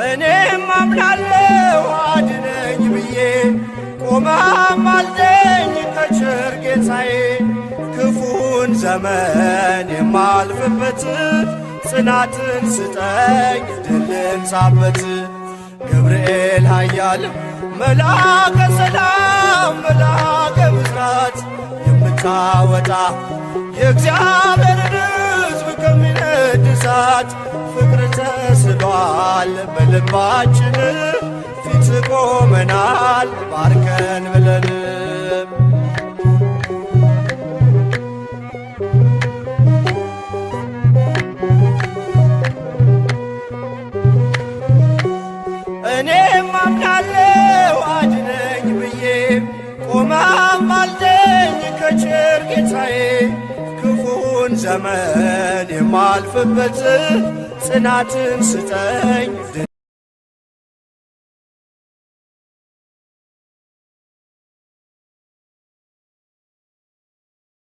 እኔም አምናለሁ አድነኝ ብዬ ቆመህ አልደኝ ከቸር ጌታዬ ክፉን ዘመን የማልፍበት ጽናትን ስጠኝ ድልን ሳበት ገብርኤል ኃያል መልአከ ሰላም መልአከ ብስራት የምታወጣ የእግዚአብሔርን ሕዝብ ከሚነድ እሳት ፍቅር ተስሏል በልባችን ፊት ቆመናል ባርከን ብለን እኔም አምናለሁ አድነኝ ብዬ ቆመህ አልደኝ ከቸር ጌታዬ ክፉን ዘመን የማልፍበት ጽናትን ስጠኝ